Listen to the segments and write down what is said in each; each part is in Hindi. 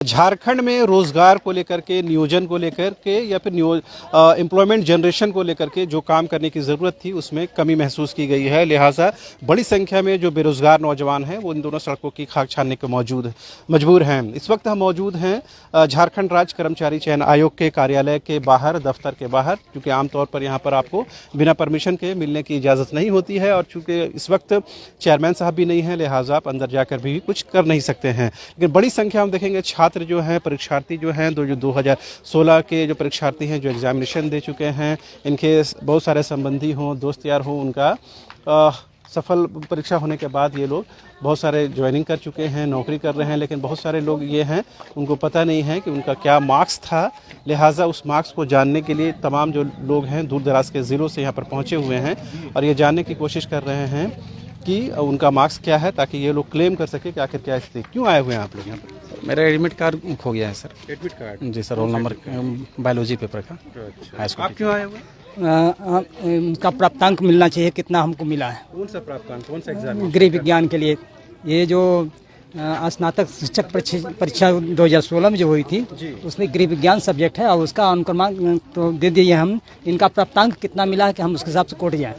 झारखंड में रोजगार को लेकर के, नियोजन को लेकर के या फिर एम्प्लॉयमेंट जनरेशन को लेकर के जो काम करने की ज़रूरत थी उसमें कमी महसूस की गई है। लिहाजा बड़ी संख्या में जो बेरोजगार नौजवान हैं वो इन दोनों सड़कों की खाक छानने को मजबूर हैं। इस वक्त हम मौजूद हैं झारखंड राज्य कर्मचारी चयन आयोग के कार्यालय के बाहर, दफ्तर के बाहर, क्योंकि आमतौर पर यहाँ पर आपको बिना परमिशन के मिलने की इजाज़त नहीं होती है और चूँकि इस वक्त चेयरमैन साहब भी नहीं हैं, लिहाजा आप अंदर जाकर भी कुछ कर नहीं सकते हैं। लेकिन बड़ी संख्या हम देखेंगे छात्र जो हैं, परीक्षार्थी जो हैं, जो 2016 के जो परीक्षार्थी हैं जो एग्जामिनेशन दे चुके हैं, इनके बहुत सारे संबंधी हों, दोस्त यार हों, उनका सफल परीक्षा होने के बाद ये लोग बहुत सारे ज्वाइनिंग कर चुके हैं, नौकरी कर रहे हैं, लेकिन बहुत सारे लोग ये हैं उनको पता नहीं है कि उनका क्या मार्क्स था। लिहाजा उस मार्क्स को जानने के लिए तमाम जो लोग हैं दूर दराज के ज़िलों से यहाँ पर पहुँचे हुए हैं और ये जानने की कोशिश कर रहे हैं कि उनका मार्क्स क्या है, ताकि ये लोग क्लेम कर सके कि आखिर क्या स्थिति। क्यों आए हुए हैं आप लोग यहाँ पर? मेरा एडमिट कार्ड खो गया है सर। Admit card? जी sir, roll number biology paper का। High school. आप क्यों आए हुए हैं? उनका प्राप्तांक मिलना चाहिए, कितना हमको मिला है। कौन सा प्राप्तांक, कौन सा एग्जाम? गृह विज्ञान के लिए। ये जो स्नातक शिक्षक परीक्षा 2016 में जो हुई थी उसमें गृह विज्ञान सब्जेक्ट है और उसका अनुक्रमांक तो दे दिए हम। इनका प्राप्तांक कितना मिला है कि हम उसके हिसाब से कोर्ट जाएं।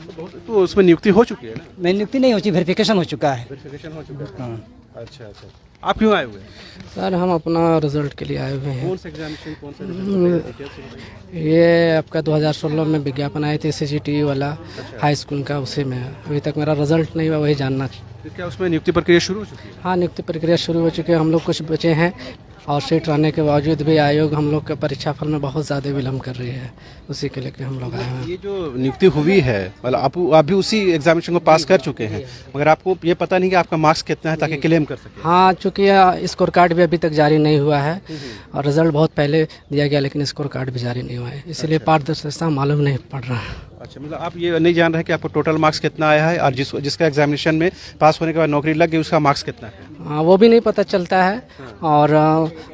तो उसमें नियुक्ति हो चुकी है ना? नहीं, नियुक्ति नहीं हो चुकी, वेरिफिकेशन हो चुका है। वेरिफिकेशन हो चुका है। हाँ। अच्छा अच्छा। आप क्यों आए हुए हैं? सर हम अपना रिजल्ट के लिए आए हुए हैं। कौन सा एग्जामिनेशन, कौन सा रिजल्ट? ये आपका 2016 में विज्ञापन आए थे CCTV वाला हाई स्कूल का, उसी में अभी तक मेरा रिजल्ट नहीं हुआ, वही जानना। क्या उसमें नियुक्ति प्रक्रिया शुरू हो चुकी है? हाँ, नियुक्ति प्रक्रिया शुरू हो चुकी है। हम लोग कुछ बचे हैं और सीट रहने के बावजूद भी आयोग हम लोग के परीक्षा फल में बहुत ज़्यादा विलम्ब कर रही है, उसी के लेकर हम लोग आए हैं। ये जो नियुक्ति हुई है, मतलब आप भी उसी एग्जामिनेशन को पास कर चुके हैं, मगर आपको ये पता नहीं कि आपका मार्क्स कितना है ताकि क्लेम कर सकें। हाँ, चूँकि स्कोर कार्ड भी अभी तक जारी नहीं हुआ है और रिजल्ट बहुत पहले दिया गया, लेकिन स्कोर कार्ड भी जारी नहीं हुआ है, इसलिए पारदर्शिता मालूम नहीं पड़ रहा है। अच्छा, मतलब आप ये नहीं जान रहे कि आपको टोटल मार्क्स कितना आया है और जिसका एग्जामिनेशन में पास होने के बाद नौकरी लग गई उसका मार्क्स कितना है? हाँ, वो भी नहीं पता चलता है और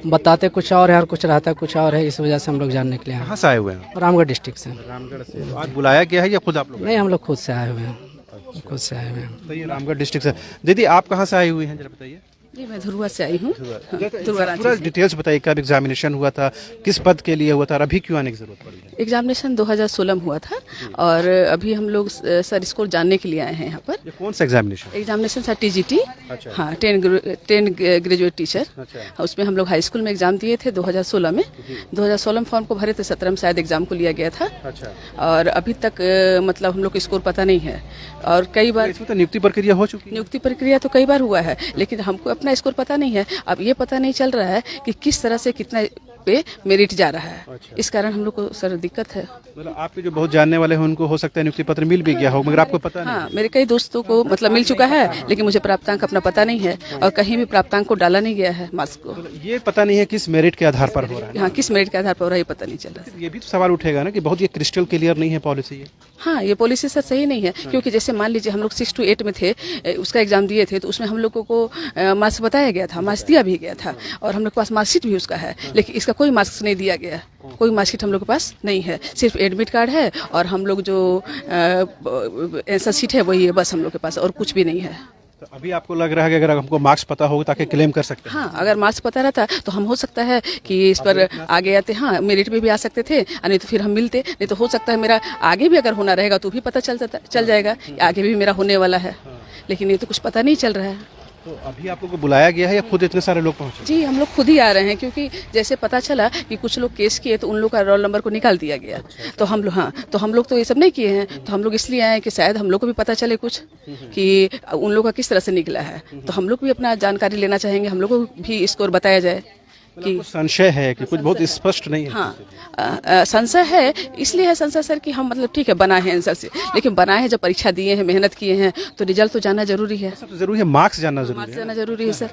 बताते कुछ और है और कुछ रहता कुछ और है, इस वजह से हम लोग जानने के लिए। कहाँ से आए हुए हैं? रामगढ़ डिस्ट्रिक्ट से। रामगढ़ से। आज बुलाया गया है या खुद आप लोग? नहीं, हम लोग खुद से आए हुए हैं। खुद से आए हुए हैं। तो ये रामगढ़ डिस्ट्रिक्ट से। दीदी आप कहाँ से आई हुई हैं, जरा बताइए। जी, मैं धुरुआ से आई हूँ। पूरा डिटेल्स बताइए, कब एग्जामिनेशन हुआ था, किस पद के लिए हुआ था और अभी क्यों आने की जरूरत पड़ी है? एग्जामिनेशन 2016 में हुआ था और अभी हम लोग सर इसको जानने के लिए आए हैं यहाँ पर। ये कौन सा एग्जामिनेशन? Examination sir TGT। अच्छा। हाँ, 10 ग्रेजुएट टीचर। अच्छा। उसमें हम लोग हाई स्कूल में एग्जाम दिए थे 2016 में। 2016 में फॉर्म को भरे थे, 17 में शायद एग्जाम को लिया गया था। अच्छा। और अभी तक मतलब हम लोग को स्कोर पता नहीं है और कई बार इसमें तो नियुक्ति प्रक्रिया हो चुकी है। नियुक्ति प्रक्रिया तो कई बार हुआ है, लेकिन हमको अपना स्कोर पता नहीं है। अब ये पता नहीं चल रहा है कि किस तरह से कितना पे मेरिट जा रहा है। अच्छा। इस कारण हम लोग को सर दिक्कत है। मतलब आपके जो बहुत जानने वाले हैं उनको हो सकता है नियुक्ति पत्र मिल भी गया हो, मगर आपको पता नहीं। हाँ, मेरे कई दोस्तों को मतलब मिल चुका है, लेकिन मुझे प्राप्तांक अपना पता नहीं है और कहीं भी प्राप्तांक को डाला नहीं गया है मार्क्स को। ये पता नहीं है किस मेरिट के आधार पर हो रहा है। हाँ, किस मेरिट के आधार पर हो रहा है ये पता नहीं चल रहा है। ये भी तो सवाल उठेगा ना कि बहुत ये क्रिस्टल क्लियर नहीं है पॉलिसी ये। हाँ, ये पॉलिसी सर सही नहीं है, क्योंकि जैसे मान लीजिए हम लोग 6 to 8 में थे, उसका एग्जाम दिए थे तो उसमें हम लोगों को मार्क्स बताया गया था, मार्क्स दिया भी गया था और हम लोग के पास मार्कशीट भी उसका है, लेकिन इसका कोई मार्क्स नहीं दिया गया। कोई मार्कशीट हम लोग के पास नहीं है, सिर्फ एडमिट कार्ड है और हम लोग जो आंसर शीट है वही है बस हम लोग के पास, और कुछ भी नहीं है। तो अभी आपको लग रहा है कि अगर हमको मार्क्स पता होगा ताकि क्लेम कर सकते हैं? हाँ, अगर मार्क्स पता रहता तो हम हो सकता है कि इस पर आगे आते। हाँ, मेरिट में भी आ सकते थे, नहीं तो फिर हम मिलते। नहीं तो हो सकता है मेरा आगे भी अगर होना रहेगा तो भी पता चल जाएगा कि आगे भी मेरा होने वाला है, लेकिन ये तो कुछ पता नहीं चल रहा है। तो अभी आप लोग को बुलाया गया है या खुद इतने सारे लोग पहुंचे? जी, हम लोग खुद ही आ रहे हैं, क्योंकि जैसे पता चला कि कुछ लोग केस किए तो उन लोग का रोल नंबर को निकाल दिया गया। तो हम लोग तो हम लोग तो ये सब नहीं किए हैं, तो हम लोग इसलिए आए कि शायद हम लोग को भी पता चले कुछ कि उन लोग का किस तरह से निकला है। तो हम लोग भी अपना जानकारी लेना चाहेंगे, हम लोग को भी स्कोर बताया जाए कि संशय है कि कुछ बहुत स्पष्ट नहीं है। हाँ, संशय है, इसलिए है संशय सर कि हम मतलब ठीक है बनाए हैं आंसर से, लेकिन बनाए हैं जब परीक्षा दिए हैं, मेहनत किए हैं, तो रिजल्ट तो जानना जरूरी है। तो जरूरी है, मार्क्स जानना जरूरी है। मार्क्स जानना जरूरी है सर,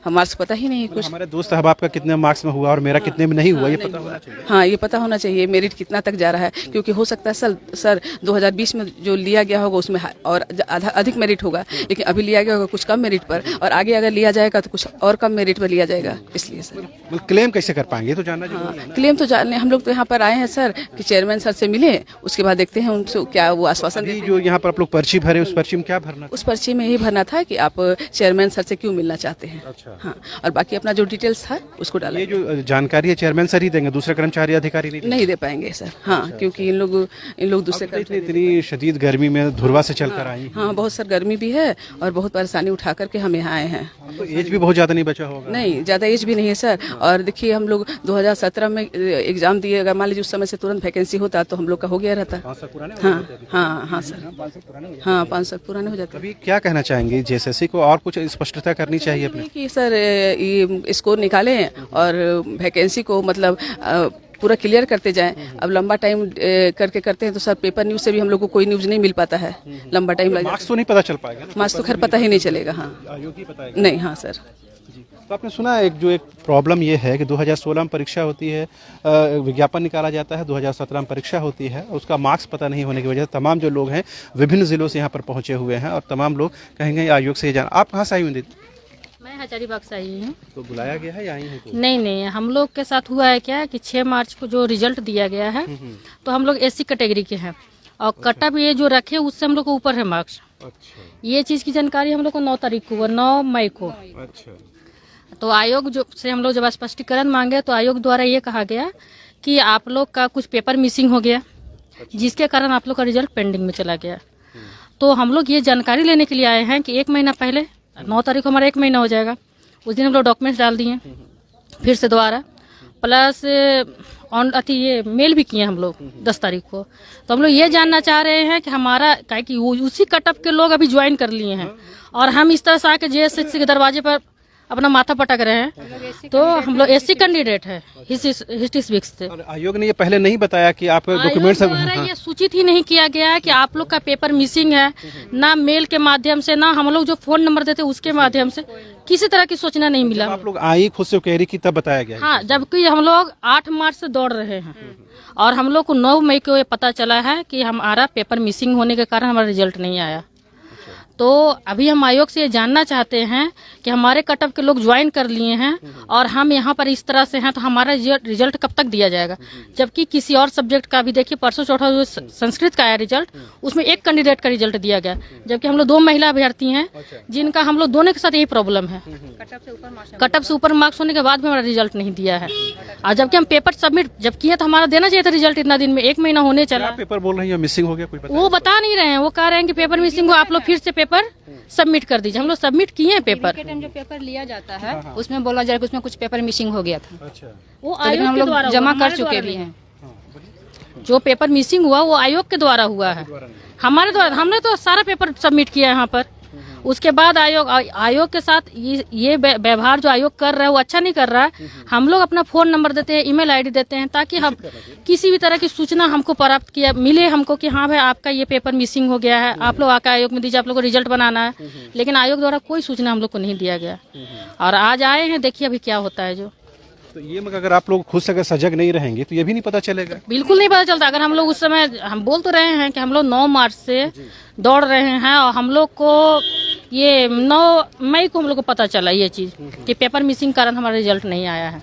हम मार्क्स पता ही नहीं है कुछ। हमारे दोस्त अहबाब का कितने मार्क्स में हुआ और मेरा कितने में नहीं हुआ ये पता होना चाहिए। हाँ, ये पता होना चाहिए मेरिट कितना तक जा रहा है, क्योंकि हो सकता है सर 2020 में जो लिया गया होगा उसमें और अधिक मेरिट होगा, लेकिन अभी लिया गया होगा कुछ कम मेरिट पर, और आगे अगर लिया जाएगा तो कुछ और कम मेरिट पर लिया जाएगा, इसलिए सर। मतलब क्लेम कैसे कर पाएंगे, ये तो जानना जरूरी है ना। क्लेम तो जानने हम लोग तो यहाँ पर आए हैं सर कि चेयरमैन सर से मिले, उसके बाद देखते हैं उनसे क्या वो आश्वासन अभी देते जो यहाँ पर आप लोग पर्ची भरे, उस पर्ची में क्या भरना हैं। उस पर्ची में यही भरना था कि आप चेयरमैन सर से क्यों मिलना चाहते हैं। अच्छा। हाँ, और बाकी अपना जो डिटेल्स था उसको डाला। ये जो जानकारी है चेयरमैन सर ही देंगे, दूसरे कर्मचारी अधिकारी नहीं देंगे? नहीं दे पाएंगे सर। हाँ, क्योंकि इन लोग दूसरे अब तो इतनी शदीद गर्मी में धुरवा से चलकर आई हैं। हाँ, बहुत सर गर्मी भी है और बहुत परेशानी उठा करके हम यहाँ आए हैं। तो एज भी बहुत ज़्यादा नहीं बचा होगा? नहीं, ज़्यादा एज भी नहीं है सर। और देखिए हम लोग 2017 में एग्जाम दिए, अगर मान लीजिए उस समय से तुरंत वैकेंसी होता तो हम लोग का हो गया रहता। 5 साल पुराने हो हाँ जाते हैं। हाँ हाँ सर, हाँ 5 साल पुराने हो जाते। अभी क्या कहना चाहेंगे जेएसएससी को, और कुछ स्पष्टता करनी चाहिए अपने? कि सर ये स्कोर निकालें और वैकेंसी को मतलब पूरा क्लियर करते जाएं। अब लंबा टाइम करते हैं तो सर पेपर न्यूज़ से भी हम लोग को कोई न्यूज़ नहीं मिल पाता है, लंबा टाइम लग मार्क्स तो नहीं पता चल पाएगा ना? मार्क्स तो खैर पता ही नहीं चलेगा। हाँ, आयोग ही पता है। नहीं, हाँ सर। तो आपने सुना एक प्रॉब्लम ये है कि 2016 में परीक्षा होती है, विज्ञापन निकाला जाता है, 2017 में परीक्षा होती है, उसका मार्क्स पता नहीं होने की वजह से तमाम जो लोग हैं विभिन्न ज़िलों से यहाँ पर पहुँचे हुए हैं और तमाम लोग कहेंगे आयोग से ये जाना। आप कहाँ से आई हुई दीदी? मैं हजारीबाग से आई हूँ। तो बुलाया गया है या आई है? नहीं, हम लोग के साथ हुआ है क्या कि 6 मार्च को जो रिजल्ट दिया गया है तो हम लोग एससी कैटेगरी के हैं और कटअप ये जो रखे उससे हम लोग को ऊपर है मार्क्स। अच्छा ये चीज़ की जानकारी हम लोग को 9 तारीख को हुआ, 9 मई को। अच्छा। तो आयोग जो से हम लोग जब स्पष्टीकरण मांगे तो आयोग द्वारा ये कहा गया कि आप लोग का कुछ पेपर मिसिंग हो गया, जिसके कारण आप लोग का रिजल्ट पेंडिंग में चला गया। तो हम लोग ये जानकारी लेने के लिए आए हैं कि 1 महीना पहले 9 तारीख को हमारा 1 महीना हो जाएगा, उस दिन हम लोग डॉक्यूमेंट्स डाल दिए फिर से दोबारा, प्लस ये मेल भी किए हम लोग 10 तारीख को। तो हम लोग ये जानना चाह रहे हैं कि हमारा क्या कि उसी कटअप के लोग अभी ज्वाइन कर लिए हैं और हम इस तरह से आके जेएसएससी के दरवाजे पर अपना माथा पटक रहे हैं। तो हम लोग एससी कैंडिडेट है हिस्ट्री से। और आयोग ने ये पहले नहीं बताया कि आप डॉक्यूमेंट्स ये सूचित ही नहीं किया गया कि आप लोग का पेपर मिसिंग है, ना मेल के माध्यम से, ना हम लोग जो फोन नंबर देते उसके माध्यम से किसी तरह की सूचना नहीं मिला। आप लोग आई खुद से कह रही की तब बताया गया? हाँ, जबकि हम लोग 8 मार्च से दौड़ रहे हैं और हम लोग को 9 मई को ये पता चला है कि हमारा पेपर मिसिंग होने के कारण हमारा रिजल्ट नहीं आया। तो अभी हम आयोग से ये जानना चाहते हैं कि हमारे कटअप के लोग ज्वाइन कर लिए हैं और हम यहाँ पर इस तरह से हैं तो हमारा रिजल्ट कब तक दिया जाएगा? जबकि किसी और सब्जेक्ट का भी देखिए, परसों चौथा जो संस्कृत का आया रिजल्ट, उसमें एक कैंडिडेट का रिजल्ट दिया गया, जबकि हम लोग 2 महिला अभ्यर्थी हैं जिनका हम लोग दोनों के साथ यही प्रॉब्लम है। कटअप से ऊपर मार्क्स होने के बाद भी हमारा रिजल्ट नहीं दिया है और जबकि हम पेपर सबमिट जब किए तो हमारा देना चाहिए था रिजल्ट इतना दिन में, 1 महीना होने चला। पेपर बोल रहे हैं मिसिंग हो गया, कोई वो बता नहीं रहे हैं, वो कह रहे हैं कि पेपर मिसिंग हो, आप लोग फिर से पेपर सबमिट कर दीजिए। हम लोग सबमिट किए हैं पेपर। के टाइम जो पेपर लिया जाता है उसमें बोला जाए कि उसमें कुछ पेपर मिसिंग हो गया था। अच्छा। वो तो लेकिन आयोग हम के लोग द्वारा जमा हुआ, कर चुके भी हैं। जो पेपर मिसिंग हुआ वो आयोग के द्वारा हुआ है, हमारे द्वारा। हमने तो सारा पेपर सबमिट किया है यहाँ पर। उसके बाद आयोग के साथ ये व्यवहार जो आयोग कर रहा है वो अच्छा नहीं कर रहा है। हम लोग अपना फोन नंबर देते हैं, ईमेल आईडी देते हैं ताकि हम किसी भी तरह की सूचना हमको प्राप्त किया मिले हमको कि हाँ भाई आपका ये पेपर मिसिंग हो गया है, आप लोग आकर आयोग में दीजिए, आप लोग को रिजल्ट बनाना है। लेकिन आयोग द्वारा कोई सूचना हम लोग को नहीं दिया गया और आज आए हैं, देखिए अभी क्या होता है। जो तो ये मगर अगर आप लोग खुद से अगर सजग नहीं रहेंगे तो ये भी नहीं पता चलेगा। बिल्कुल नहीं पता चलता। अगर हम लोग उस समय हम बोल तो रहे हैं कि हम लोग 9 मार्च से दौड़ रहे हैं और हम लोग को ये 9 मई को हम लोग को पता चला ये चीज़ कि पेपर मिसिंग कारण हमारा रिजल्ट नहीं आया है।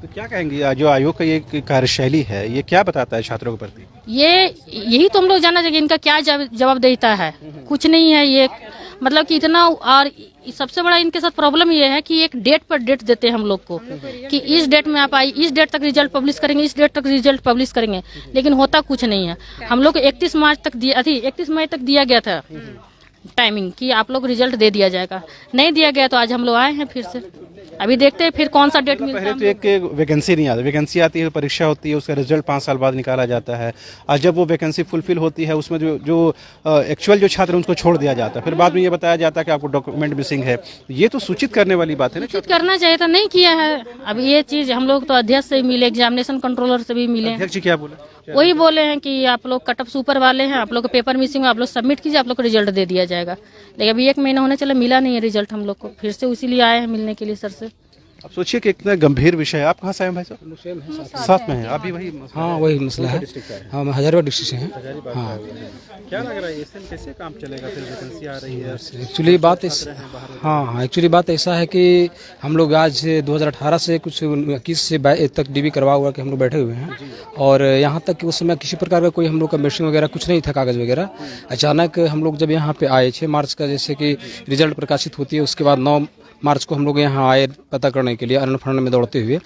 तो क्या कहेंगे जो आयोग का ये कार्यशैली है ये क्या बताता है छात्रों के प्रति? यही तो हम लोग जानना चाहिए इनका क्या जवाबदेहिता है। कुछ नहीं है ये, मतलब कि इतना। और सबसे बड़ा इनके साथ प्रॉब्लम ये है कि एक डेट पर डेट देते हैं हम लोग को कि इस डेट में आप आई, इस डेट तक रिजल्ट पब्लिश करेंगे, इस डेट तक रिजल्ट पब्लिश करेंगे, लेकिन होता कुछ नहीं है। हम लोग को 31 मार्च तक 31 मई तक दिया गया था टाइमिंग कि आप लोग रिजल्ट दे दिया जाएगा, नहीं दिया गया। तो आज हम लोग आए हैं फिर से, अभी देखते हैं फिर कौन सा डेट मिलता है। पहले तो एक वैकेंसी नहीं आती, वैकेंसी आती है, परीक्षा होती है, उसका रिजल्ट 5 साल बाद निकाला जाता है और जब वो वैकेंसी फुलफिल होती है उसमें जो एक्चुअल जो छात्र हैं उनको छोड़ दिया जाता है। फिर बाद में ये बताया जाता है कि आपको डॉक्यूमेंट मिसिंग है। ये तो सूचित करने वाली बात है ना। सूचित करना चाहिए था, नहीं किया है। अब ये चीज़ हम लोग तो अध्यक्ष से मिले, एग्जामिनेशन कंट्रोलर से भी मिले। अध्यक्ष जी क्या बोले? वही बोले हैं कि आप लोग कटअप सुपर वाले हैं, आप लोग को पेपर मिसिंग, आप लोग सबमिट कीजिए, आप लोग को रिजल्ट दे दिया जाएगा। लेकिन अभी 1 महीना होने चला, मिला नहीं है रिजल्ट हम लोग को। फिर से इसीलिए आए हैं मिलने के लिए सर से। अब सोचिए कि इतना गंभीर विषय है। आप कहाँ से आए हैं भाई साहब? साथ में हैं आप भी? वही हाँ वही मसला है। हम हजारीबाग डिस्ट्रिक्ट से हैं। हाँ क्या लग रहा है इससे कैसे काम चलेगा? फिर वैकेंसी आ रही है। एक्चुअली बात हाँ एक्चुअली बात ऐसा है कि हम लोग आज 2018 से कुछ 21 से 22 तक डीबी करवा हुआ के हम लोग बैठे हुए हैं, और यहाँ तक कि उस समय किसी प्रकार का कोई हम लोग का मिशन वगैरह कुछ नहीं था, कागज़ वगैरह। अचानक हम लोग जब यहाँ पे आए 6 मार्च का जैसे कि रिजल्ट प्रकाशित होती है, उसके बाद 9 मार्च को हम लोग यहाँ आए पता करने के लिए अरन फंड में दौड़ते हुए,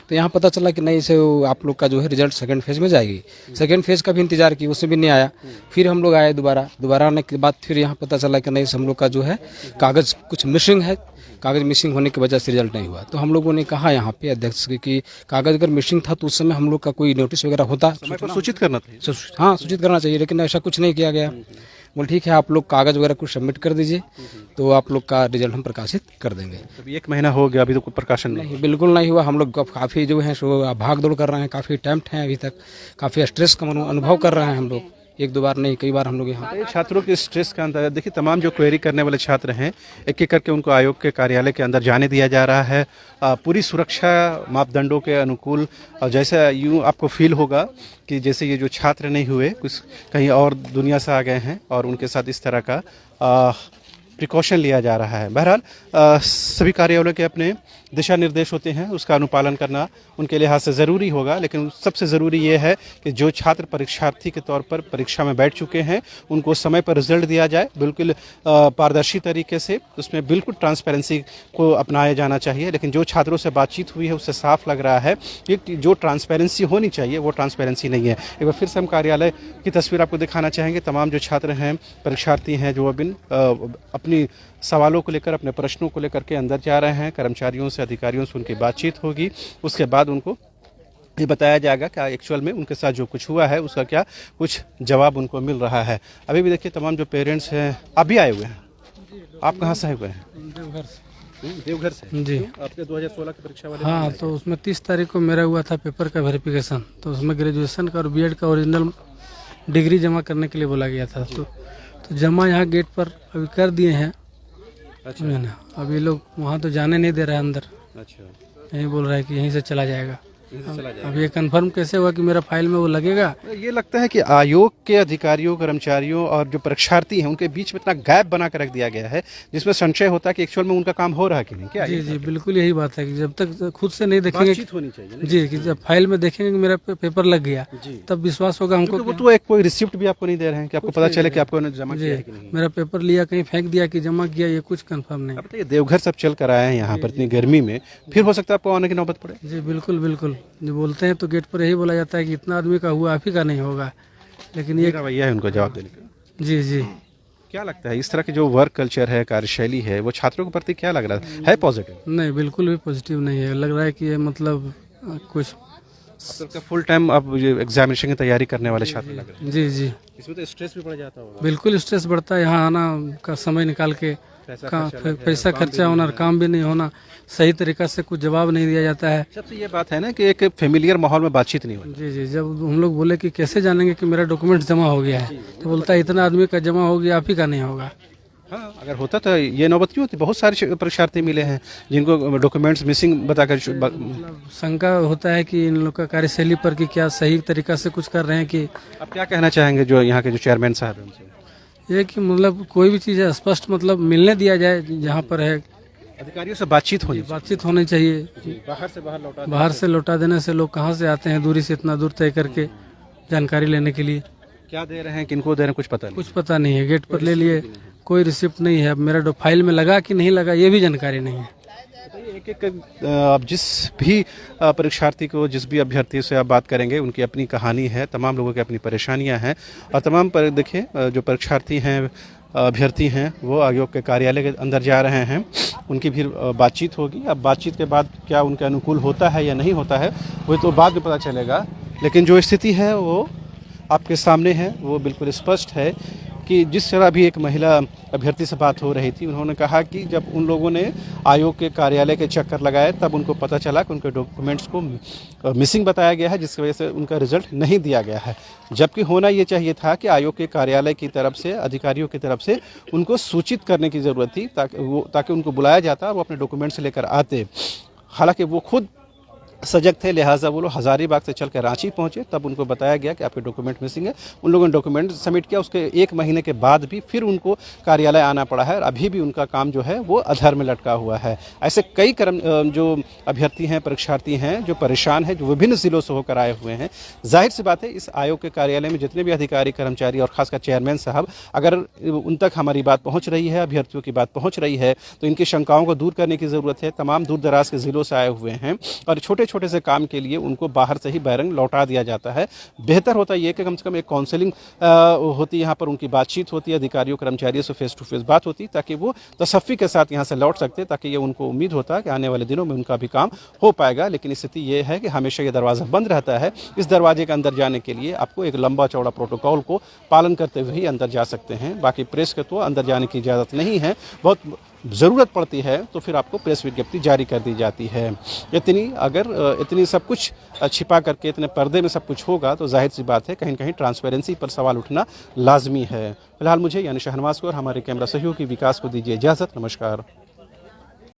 तो यहाँ पता चला कि नहीं से आप लोग का जो है रिजल्ट सेकंड फेज में जाएगी। सेकंड फेज का भी इंतजार की, उसमें भी नहीं आया। फिर हम लोग आए दोबारा आने के बाद फिर यहाँ पता चला कि नहीं से हम लोग का जो है कागज़ कुछ मिसिंग है, कागज़ मिसिंग होने की वजह से रिजल्ट नहीं हुआ। तो हम लोगों ने कहा यहाँ पे अध्यक्ष कि कागज़ अगर मिसिंग था तो उस समय हम लोग का कोई नोटिस वगैरह होता, सूचित करना था। हाँ सूचित करना चाहिए, लेकिन ऐसा कुछ नहीं किया गया। बोल ठीक है आप लोग कागज़ वगैरह कुछ सबमिट कर दीजिए तो आप लोग का रिजल्ट हम प्रकाशित कर देंगे। अभी 1 महीना हो गया, अभी तो कोई प्रकाशन नहीं। बिल्कुल नहीं हुआ। हम लोग काफ़ी जो है सो भाग दौड़ कर रहे हैं, काफ़ी टेम्प्ट हैं, अभी तक काफ़ी स्ट्रेस का अनुभव कर रहे हैं हम लोग। 1-2 बार नहीं, कई बार हम लोग यहाँ छात्रों के स्ट्रेस का अंदाजा देखिए। तमाम जो क्वेरी करने वाले छात्र हैं, एक एक करके उनको आयोग के कार्यालय के अंदर जाने दिया जा रहा है, पूरी सुरक्षा मापदंडों के अनुकूल। और जैसा यूँ आपको फील होगा कि जैसे ये जो छात्र नहीं हुए, कुछ कहीं और दुनिया से आ गए हैं और उनके साथ इस तरह का प्रिकॉशन लिया जा रहा है। बहरहाल सभी कार्यालयों के अपने दिशा निर्देश होते हैं, उसका अनुपालन करना उनके लिहाज से ज़रूरी होगा। लेकिन सबसे ज़रूरी ये है कि जो छात्र परीक्षार्थी के तौर पर परीक्षा में बैठ चुके हैं उनको समय पर रिजल्ट दिया जाए, बिल्कुल पारदर्शी तरीके से। उसमें बिल्कुल ट्रांसपेरेंसी को अपनाया जाना चाहिए। लेकिन जो छात्रों से बातचीत हुई है उससे साफ लग रहा है कि जो ट्रांसपेरेंसी होनी चाहिए वो ट्रांसपेरेंसी नहीं है। एक बार फिर से हम कार्यालय की तस्वीर आपको दिखाना चाहेंगे। तमाम जो छात्र हैं, परीक्षार्थी हैं, जो अभी अपनी सवालों को लेकर, अपने प्रश्नों को लेकर के अंदर जा रहे हैं। कर्मचारियों से, अधिकारियों से उनकी बातचीत होगी, उसके बाद उनको ये बताया जाएगा कि एक्चुअल में उनके साथ जो कुछ हुआ है उसका क्या कुछ जवाब उनको मिल रहा है। अभी भी देखिए तमाम जो पेरेंट्स हैं, आप भी आए हुए हैं। आप कहाँ से आए हुए हैं? देवघर से। जी आपके 2016 की परीक्षा वाले? हाँ, तो उसमें 30 तारीख को मेरा हुआ था पेपर का वेरिफिकेशन, तो उसमें ग्रेजुएशन का और बीएड का ओरिजिनल डिग्री जमा करने के लिए बोला गया था। तो जमा यहाँ गेट पर अभी कर दिए हैं। अच्छा। ना अभी लोग वहाँ तो जाने नहीं दे रहा है अंदर। अच्छा। यही बोल रहा है कि यहीं से चला जाएगा। अब ये कंफर्म कैसे हुआ कि मेरा फाइल में वो लगेगा? ये लगता है कि आयोग के अधिकारियों, कर्मचारियों और जो परीक्षार्थी हैं उनके बीच में इतना गैप बना कर रख दिया गया है जिसमें संशय होता है कि एक्चुअल में उनका काम हो रहा है कि नहीं। क्या जी बिल्कुल यही बात है कि जब तक खुद से नहीं देखेंगे, बातचीत होनी चाहिए जी, कि जब फाइल में देखेंगे कि मेरा पेपर लग गया तब विश्वास होगा हमको। वो तो एक कोई रिसिप्ट भी आपको नहीं दे रहे हैं कि आपको पता चले कि आपको जमा किया है कि नहीं। मेरा पेपर लिया कहीं फेंक दिया कि जमा किया, ये कुछ कंफर्म नहीं। अब बताइए, देवघर सब चल कर आए हैं यहाँ पर इतनी गर्मी में, फिर हो सकता है आपको आने की नौबत पड़े। जी बिल्कुल बिल्कुल। जो बोलते हैं तो गेट पर यही बोला जाता है कि इतना आदमी का हुआ, आप ही का नहीं होगा, लेकिन ये रवैया है उनको जवाब देने का। जी क्या लगता है इस तरह की जो वर्क कल्चर है, कार्यशैली है, वो छात्रों के प्रति क्या लग रहा है पॉजिटिव? नहीं, बिल्कुल भी पॉजिटिव नहीं है। लग रहा है कि ये मतलब कुछ फुल टाइम अब एग्जामिनेशन की तैयारी करने वाले छात्र लग रहे हैं। जी इसमें तो स्ट्रेस भी बढ़ जाता होगा। बिल्कुल स्ट्रेस बढ़ता है। यहाँ आना का समय निकाल के पैसा खर्चा होना, काम भी नहीं होना, सही तरीका से कुछ जवाब नहीं दिया जाता है। सबसे ये बात है ना कि एक फेमिलियर माहौल में बातचीत नहीं होती। जी जब हम लोग बोले कि कैसे जानेंगे कि मेरा डॉक्यूमेंट जमा हो गया है, तो बोलता है इतना आदमी का जमा हो गया, आप ही का नहीं होगा। हाँ, अगर होता तो ये नौबत क्यों होती? बहुत सारे परीक्षार्थी मिले हैं जिनको डॉक्यूमेंट्स मिसिंग बताकर शंका होता है कि इन लोग का कार्यशैली पर कि क्या सही तरीका से कुछ कर रहे हैं कि। आप क्या कहना चाहेंगे जो यहाँ के जो चेयरमैन साहब हैं उनसे? ये कि मतलब कोई भी चीज़ है स्पष्ट मतलब मिलने दिया जाए, जहाँ पर है अधिकारियों से बातचीत होनी चाहिए। बाहर से लौटा देने से लोग कहाँ से आते हैं दूरी से इतना दूर तय करके जानकारी लेने के लिए। क्या दे रहे हैं, किनको दे रहे हैं, कुछ पता नहीं है। गेट पर ले लिए, कोई रिसिप्ट नहीं है। अब मेरा फाइल में लगा कि नहीं लगा ये भी जानकारी नहीं है। एक आप जिस भी परीक्षार्थी को, जिस भी अभ्यर्थी से आप बात करेंगे उनकी अपनी कहानी है, तमाम लोगों की अपनी परेशानियां हैं और तमाम पर देखिए जो परीक्षार्थी हैं, अभ्यर्थी हैं, वो आयोग के कार्यालय के अंदर जा रहे हैं। उनकी भी बातचीत होगी। अब बातचीत के बाद क्या उनके अनुकूल होता है या नहीं होता है वो तो बाद में पता चलेगा। लेकिन जो स्थिति है वो आपके सामने है, वो बिल्कुल स्पष्ट है कि जिस तरह भी एक महिला अभ्यर्थी से बात हो रही थी, उन्होंने कहा कि जब उन लोगों ने आयोग के कार्यालय के चक्कर लगाए तब उनको पता चला कि उनके डॉक्यूमेंट्स को मिसिंग बताया गया है, जिसकी वजह से उनका रिजल्ट नहीं दिया गया है। जबकि होना ये चाहिए था कि आयोग के कार्यालय की तरफ से, अधिकारियों की तरफ से उनको सूचित करने की ज़रूरत थी ताकि उनको बुलाया जाता, वो अपने डॉक्यूमेंट्स लेकर आते। हालांकि वो खुद सजग थे, लिहाजा वो लोग हज़ारीबाग से चल कर रांची पहुंचे। तब उनको बताया गया कि आपके डॉक्यूमेंट मिसिंग है। उन लोगों ने डॉक्यूमेंट सबमिट किया। उसके 1 महीने के बाद भी फिर उनको कार्यालय आना पड़ा है और अभी भी उनका काम जो है वो अधर में लटका हुआ है। ऐसे कई जो अभ्यर्थी हैं, परीक्षार्थी हैं जो परेशान हैं, जो विभिन्न जिलों से होकर आए हुए हैं। जाहिर सी बात है, इस आयोग के कार्यालय में जितने भी अधिकारी, कर्मचारी और खासकर चेयरमैन साहब, अगर उन तक हमारी बात पहुँच रही है, अभ्यर्थियों की बात पहुँच रही है, तो इनकी शंकाओं को दूर करने की ज़रूरत है। तमाम दूर दराज के ज़िलों से आए हुए हैं और छोटे छोटे से काम के लिए उनको बाहर से ही बैरंग लौटा दिया जाता है। बेहतर होता है कि कम से कम एक काउंसलिंग होती है, यहाँ पर उनकी बातचीत होती है, अधिकारियों कर्मचारियों से फेस टू फेस बात होती, ताकि वो तसफ़्फ़ी के साथ यहाँ से लौट सकते, ताकि ये उनको उम्मीद होता है कि आने वाले दिनों में उनका भी काम हो पाएगा। लेकिन स्थिति ये है कि हमेशा ये दरवाज़ा बंद रहता है। इस दरवाजे के अंदर जाने के लिए आपको एक लंबा चौड़ा प्रोटोकॉल को पालन करते हुए ही अंदर जा सकते हैं। बाकी प्रेस के तो अंदर जाने की इजाज़त नहीं है। बहुत ज़रूरत पड़ती है तो फिर आपको प्रेस विज्ञप्ति जारी कर दी जाती है। इतनी सब कुछ छिपा करके, इतने पर्दे में सब कुछ होगा तो जाहिर सी बात है कहीं न कहीं ट्रांसपेरेंसी पर सवाल उठना लाजमी है। फिलहाल मुझे यानी शहनवाज को और हमारे कैमरा सहयोगी विकास को दीजिए इजाज़त। नमस्कार।